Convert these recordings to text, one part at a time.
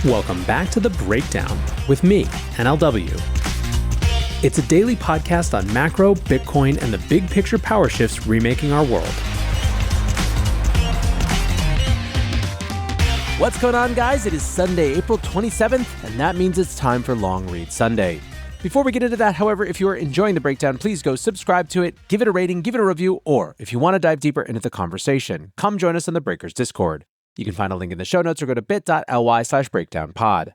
Welcome back to The Breakdown with me, NLW. It's a daily podcast on macro, Bitcoin, and the big picture power shifts remaking our world. What's going on, guys? It is Sunday, April 27th, and that means it's time for Long Read Sunday. Before we get into that, however, if you're enjoying The Breakdown, please go subscribe to it, give it a rating, give it a review, or if you want to dive deeper into the conversation, come join us on the Breakers Discord. You can find a link in the show notes or go to bit.ly/breakdownpod.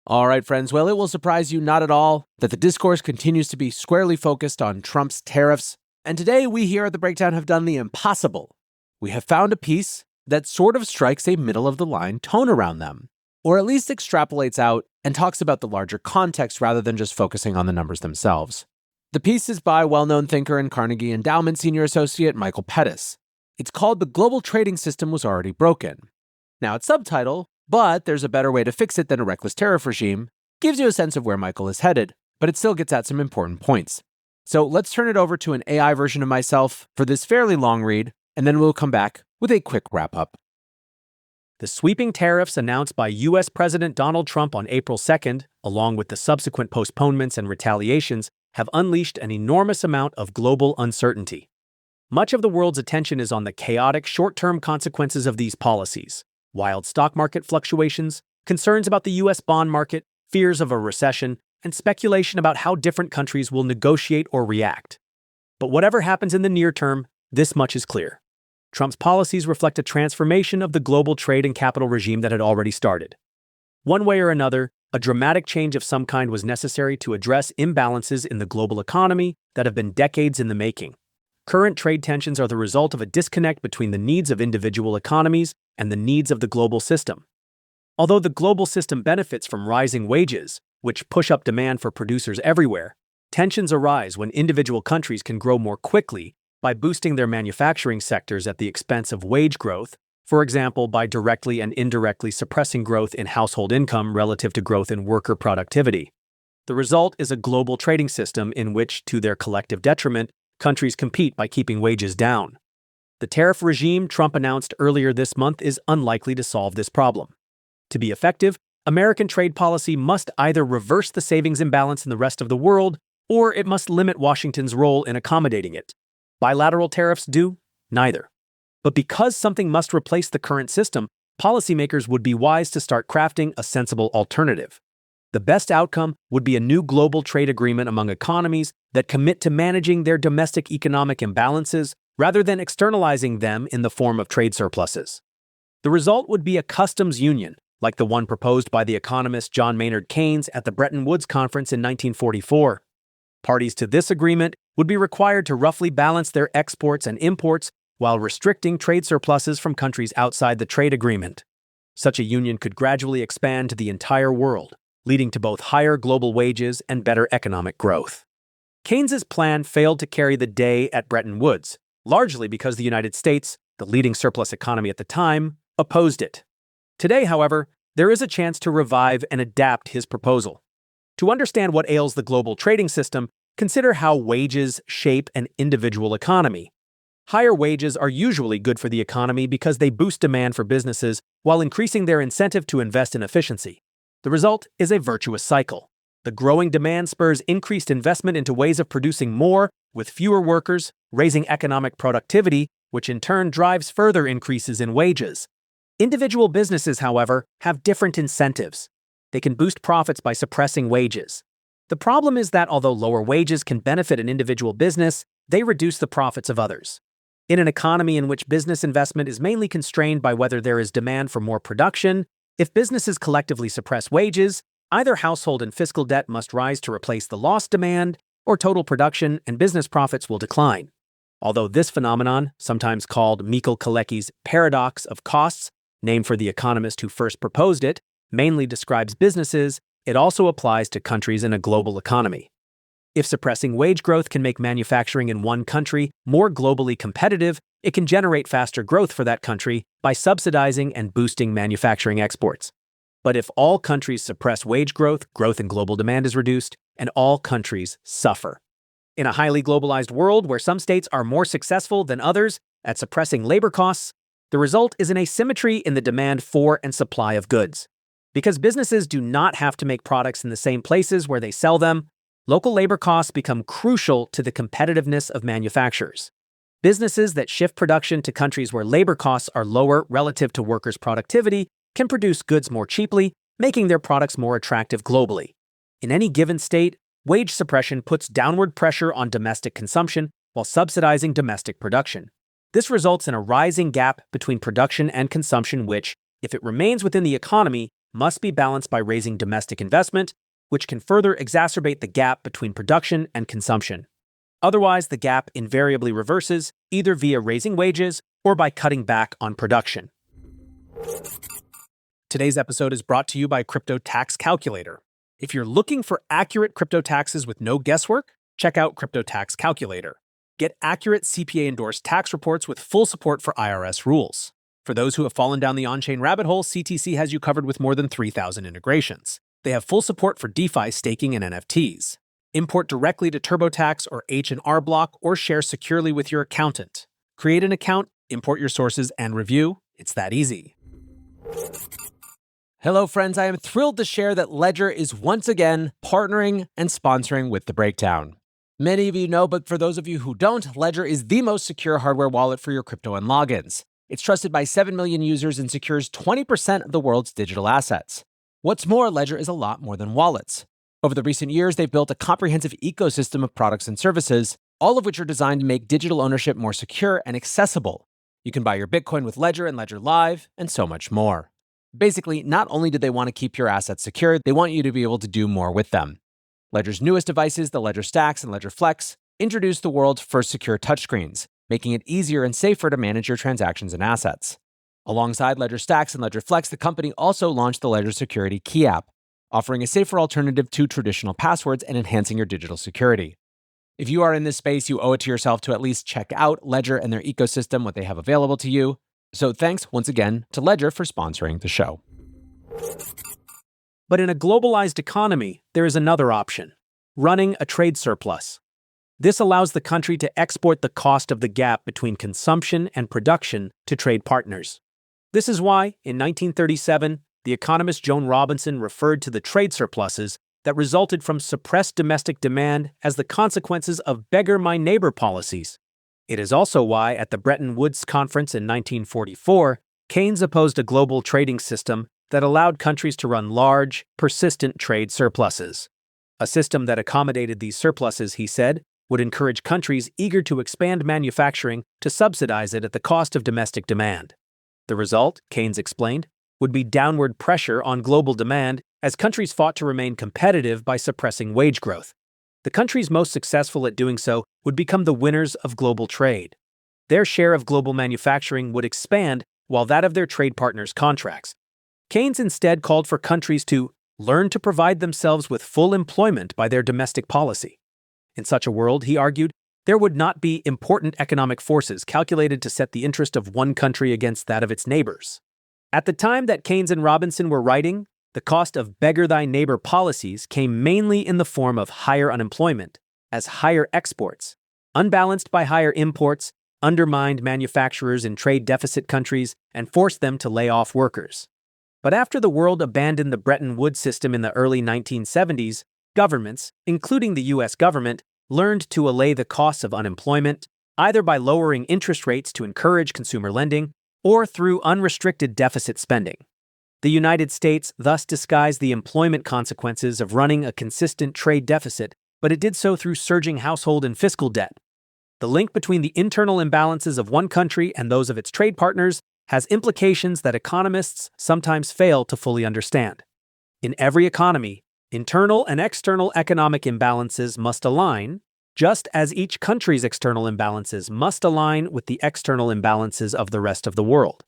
All right, friends. Well, it will surprise you not at all that the discourse continues to be squarely focused on Trump's tariffs. And today we here at The Breakdown have done the impossible. We have found a piece that sort of strikes a middle-of-the-line tone around them, or at least extrapolates out and talks about the larger context rather than just focusing on the numbers themselves. The piece is by well-known thinker and Carnegie Endowment Senior Associate Michael Pettis. It's called "The Global Trading System Was Already Broken." Now, it's subtitle, but there's a better way to fix it than a reckless tariff regime. Gives you a sense of where Michael is headed, but it still gets at some important points. So let's turn it over to an AI version of myself for this fairly long read, and then we'll come back with a quick wrap-up. The sweeping tariffs announced by U.S. President Donald Trump on April 2nd, along with the subsequent postponements and retaliations, have unleashed an enormous amount of global uncertainty. Much of the world's attention is on the chaotic short-term consequences of these policies. Wild stock market fluctuations, concerns about the U.S. bond market, fears of a recession, and speculation about how different countries will negotiate or react. But whatever happens in the near term, this much is clear. Trump's policies reflect a transformation of the global trade and capital regime that had already started. One way or another, a dramatic change of some kind was necessary to address imbalances in the global economy that have been decades in the making. Current trade tensions are the result of a disconnect between the needs of individual economies and the needs of the global system. Although the global system benefits from rising wages, which push up demand for producers everywhere, tensions arise when individual countries can grow more quickly by boosting their manufacturing sectors at the expense of wage growth, for example, by directly and indirectly suppressing growth in household income relative to growth in worker productivity. The result is a global trading system in which, to their collective detriment, countries compete by keeping wages down. The tariff regime Trump announced earlier this month is unlikely to solve this problem. To be effective, American trade policy must either reverse the savings imbalance in the rest of the world, or it must limit Washington's role in accommodating it. Bilateral tariffs do neither. But because something must replace the current system, policymakers would be wise to start crafting a sensible alternative. The best outcome would be a new global trade agreement among economies that commit to managing their domestic economic imbalances rather than externalizing them in the form of trade surpluses. The result would be a customs union, like the one proposed by the economist John Maynard Keynes at the Bretton Woods Conference in 1944. Parties to this agreement would be required to roughly balance their exports and imports while restricting trade surpluses from countries outside the trade agreement. Such a union could gradually expand to the entire world, leading to both higher global wages and better economic growth. Keynes's plan failed to carry the day at Bretton Woods, largely because the United States, the leading surplus economy at the time, opposed it. Today, however, there is a chance to revive and adapt his proposal. To understand what ails the global trading system, consider how wages shape an individual economy. Higher wages are usually good for the economy because they boost demand for businesses while increasing their incentive to invest in efficiency. The result is a virtuous cycle. The growing demand spurs increased investment into ways of producing more with fewer workers, raising economic productivity, which in turn drives further increases in wages. Individual businesses, however, have different incentives. They can boost profits by suppressing wages. The problem is that although lower wages can benefit an individual business, they reduce the profits of others. In an economy in which business investment is mainly constrained by whether there is demand for more production, if businesses collectively suppress wages, either household and fiscal debt must rise to replace the lost demand, or total production and business profits will decline. Although this phenomenon, sometimes called Michael Kalecki's paradox of costs, named for the economist who first proposed it, mainly describes businesses, it also applies to countries in a global economy. If suppressing wage growth can make manufacturing in one country more globally competitive, it can generate faster growth for that country by subsidizing and boosting manufacturing exports. But if all countries suppress wage growth, growth in global demand is reduced, and all countries suffer. In a highly globalized world where some states are more successful than others at suppressing labor costs, the result is an asymmetry in the demand for and supply of goods. Because businesses do not have to make products in the same places where they sell them, local labor costs become crucial to the competitiveness of manufacturers. Businesses that shift production to countries where labor costs are lower relative to workers' productivity can produce goods more cheaply, making their products more attractive globally. In any given state, wage suppression puts downward pressure on domestic consumption while subsidizing domestic production. This results in a rising gap between production and consumption which, if it remains within the economy, must be balanced by raising domestic investment, which can further exacerbate the gap between production and consumption. Otherwise, the gap invariably reverses, either via raising wages or by cutting back on production. Today's episode is brought to you by Crypto Tax Calculator. If you're looking for accurate crypto taxes with no guesswork, check out Crypto Tax Calculator. Get accurate CPA-endorsed tax reports with full support for IRS rules. For those who have fallen down the on-chain rabbit hole, CTC has you covered with more than 3,000 integrations. They have full support for DeFi, staking, and NFTs. Import directly to TurboTax or H&R Block or share securely with your accountant. Create an account, import your sources, and review. It's that easy. Hello, friends. I am thrilled to share that Ledger is once again partnering and sponsoring with The Breakdown. Many of you know, but for those of you who don't, Ledger is the most secure hardware wallet for your crypto and logins. It's trusted by 7 million users and secures 20% of the world's digital assets. What's more, Ledger is a lot more than wallets. Over the recent years, they've built a comprehensive ecosystem of products and services, all of which are designed to make digital ownership more secure and accessible. You can buy your Bitcoin with Ledger and Ledger Live, and so much more. Basically, not only do they want to keep your assets secure, they want you to be able to do more with them. Ledger's newest devices, the Ledger Stacks and Ledger Flex, introduced the world's first secure touchscreens, making it easier and safer to manage your transactions and assets. Alongside Ledger Stacks and Ledger Flex, the company also launched the Ledger Security Key app, offering a safer alternative to traditional passwords and enhancing your digital security. If you are in this space, you owe it to yourself to at least check out Ledger and their ecosystem, what they have available to you. So thanks once again to Ledger for sponsoring the show. But in a globalized economy, there is another option: running a trade surplus. This allows the country to export the cost of the gap between consumption and production to trade partners. This is why, in 1937, the economist Joan Robinson referred to the trade surpluses that resulted from suppressed domestic demand as the consequences of beggar-my-neighbor policies. It is also why, at the Bretton Woods Conference in 1944, Keynes opposed a global trading system that allowed countries to run large, persistent trade surpluses. A system that accommodated these surpluses, he said, would encourage countries eager to expand manufacturing to subsidize it at the cost of domestic demand. The result, Keynes explained, would be downward pressure on global demand as countries fought to remain competitive by suppressing wage growth. The countries most successful at doing so would become the winners of global trade. Their share of global manufacturing would expand while that of their trade partners contracts. Keynes instead called for countries to learn to provide themselves with full employment by their domestic policy. In such a world, he argued, there would not be important economic forces calculated to set the interest of one country against that of its neighbors. At the time that Keynes and Robinson were writing, the cost of beggar-thy-neighbor policies came mainly in the form of higher unemployment, as higher exports, unbalanced by higher imports, undermined manufacturers in trade-deficit countries and forced them to lay off workers. But after the world abandoned the Bretton Woods system in the early 1970s, governments, including the U.S. government, learned to allay the costs of unemployment, either by lowering interest rates to encourage consumer lending or through unrestricted deficit spending. The United States thus disguised the employment consequences of running a consistent trade deficit, but it did so through surging household and fiscal debt. The link between the internal imbalances of one country and those of its trade partners has implications that economists sometimes fail to fully understand. In every economy, internal and external economic imbalances must align, just as each country's external imbalances must align with the external imbalances of the rest of the world.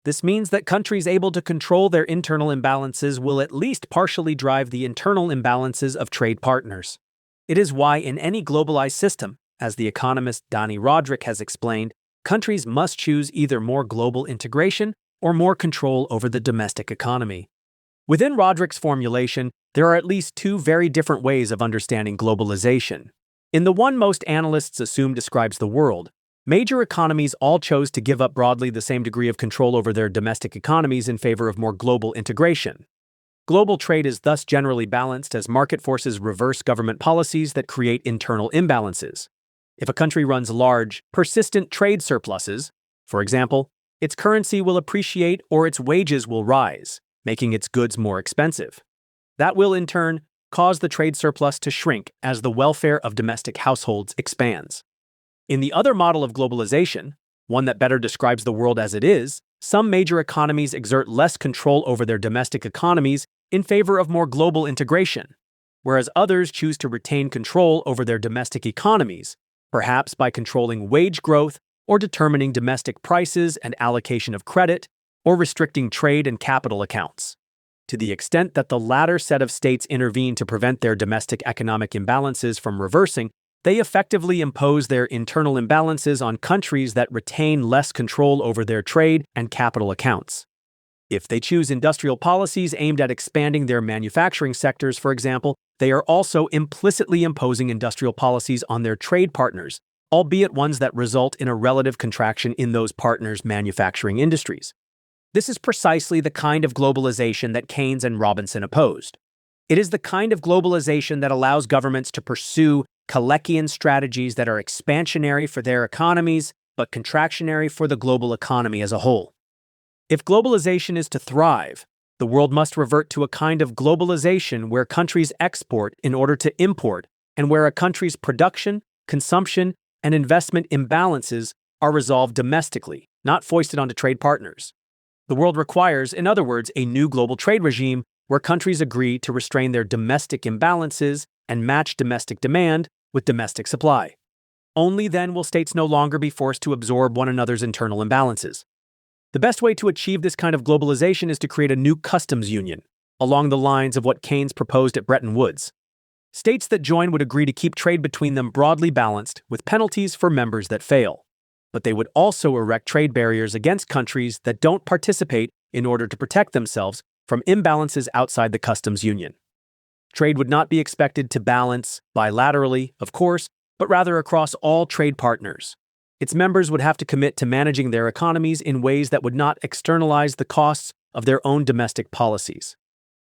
This means that countries able to control their internal imbalances will at least partially drive the internal imbalances of trade partners. It is why in any globalized system, as the economist Dani Rodrik has explained, countries must choose either more global integration or more control over the domestic economy. Within Rodrik's formulation, there are at least two very different ways of understanding globalization. In the one most analysts assume describes the world, major economies all chose to give up broadly the same degree of control over their domestic economies in favor of more global integration. Global trade is thus generally balanced as market forces reverse government policies that create internal imbalances. If a country runs large, persistent trade surpluses, for example, its currency will appreciate or its wages will rise, making its goods more expensive. That will, in turn, cause the trade surplus to shrink as the welfare of domestic households expands. In the other model of globalization, one that better describes the world as it is, some major economies exert less control over their domestic economies in favor of more global integration, whereas others choose to retain control over their domestic economies, perhaps by controlling wage growth or determining domestic prices and allocation of credit, or restricting trade and capital accounts. To the extent that the latter set of states intervene to prevent their domestic economic imbalances from reversing, they effectively impose their internal imbalances on countries that retain less control over their trade and capital accounts. If they choose industrial policies aimed at expanding their manufacturing sectors, for example, they are also implicitly imposing industrial policies on their trade partners, albeit ones that result in a relative contraction in those partners' manufacturing industries. This is precisely the kind of globalization that Keynes and Robinson opposed. It is the kind of globalization that allows governments to pursue Kaleckian strategies that are expansionary for their economies, but contractionary for the global economy as a whole. If globalization is to thrive, the world must revert to a kind of globalization where countries export in order to import, and where a country's production, consumption, and investment imbalances are resolved domestically, not foisted onto trade partners. The world requires, in other words, a new global trade regime where countries agree to restrain their domestic imbalances and match domestic demand with domestic supply. Only then will states no longer be forced to absorb one another's internal imbalances. The best way to achieve this kind of globalization is to create a new customs union, along the lines of what Keynes proposed at Bretton Woods. States that join would agree to keep trade between them broadly balanced, with penalties for members that fail. But they would also erect trade barriers against countries that don't participate in order to protect themselves from imbalances outside the customs union. Trade would not be expected to balance bilaterally, of course, but rather across all trade partners. Its members would have to commit to managing their economies in ways that would not externalize the costs of their own domestic policies.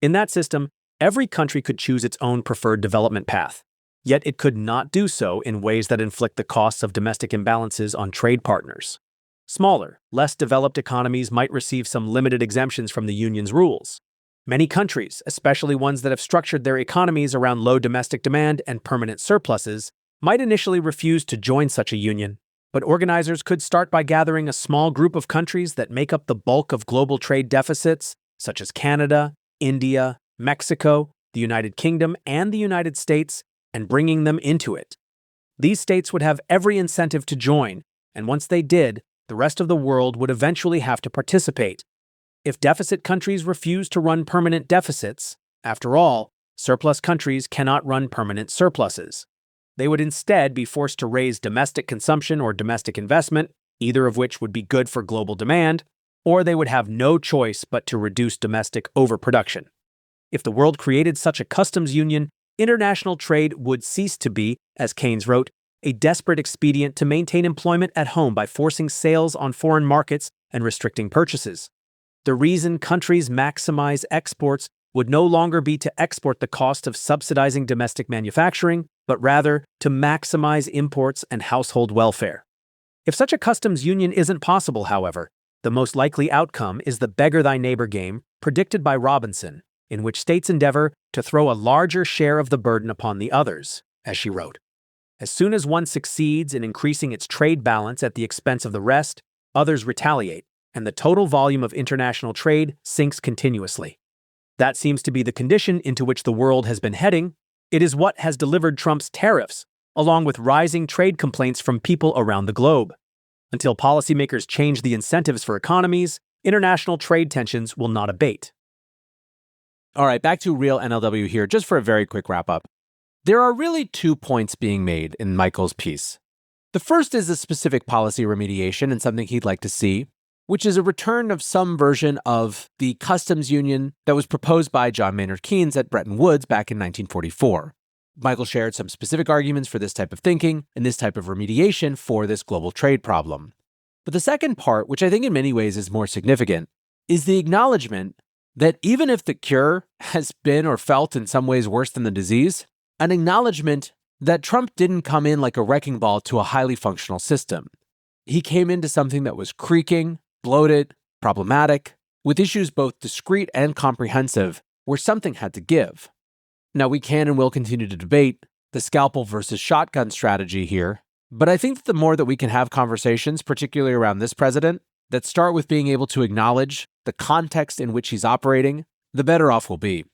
In that system, every country could choose its own preferred development path, yet it could not do so in ways that inflict the costs of domestic imbalances on trade partners. Smaller, less developed economies might receive some limited exemptions from the union's rules. Many countries, especially ones that have structured their economies around low domestic demand and permanent surpluses, might initially refuse to join such a union, but organizers could start by gathering a small group of countries that make up the bulk of global trade deficits, such as Canada, India, Mexico, the United Kingdom, and the United States, and bringing them into it. These states would have every incentive to join, and once they did, the rest of the world would eventually have to participate. If deficit countries refuse to run permanent deficits, after all, surplus countries cannot run permanent surpluses. They would instead be forced to raise domestic consumption or domestic investment, either of which would be good for global demand, or they would have no choice but to reduce domestic overproduction. If the world created such a customs union, international trade would cease to be, as Keynes wrote, a desperate expedient to maintain employment at home by forcing sales on foreign markets and restricting purchases. The reason countries maximize exports would no longer be to export the cost of subsidizing domestic manufacturing, but rather to maximize imports and household welfare. If such a customs union isn't possible, however, the most likely outcome is the beggar thy neighbor game predicted by Robinson, in which states endeavor to throw a larger share of the burden upon the others, as she wrote. As soon as one succeeds in increasing its trade balance at the expense of the rest, others retaliate, and the total volume of international trade sinks continuously. That seems to be the condition into which the world has been heading. It is what has delivered Trump's tariffs, along with rising trade complaints from people around the globe. Until policymakers change the incentives for economies, international trade tensions will not abate. All right, back to Real NLW here, just for a very quick wrap-up. There are really 2 points being made in Michael's piece. The first is a specific policy remediation and something he'd like to see, which is a return of some version of the customs union that was proposed by John Maynard Keynes at Bretton Woods back in 1944. Michael shared some specific arguments for this type of thinking and this type of remediation for this global trade problem. But the second part, which I think in many ways is more significant, is the acknowledgement that even if the cure has been or felt in some ways worse than the disease, an acknowledgement that Trump didn't come in like a wrecking ball to a highly functional system. He came into something that was creaking, bloated, problematic, with issues both discrete and comprehensive, where something had to give. Now, we can and will continue to debate the scalpel versus shotgun strategy here, but I think that the more that we can have conversations, particularly around this president, that start with being able to acknowledge the context in which he's operating, the better off we'll be.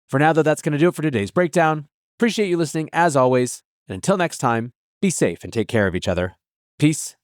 For now, though, that's going to do it for today's breakdown. Appreciate you listening as always, and until next time, be safe and take care of each other. Peace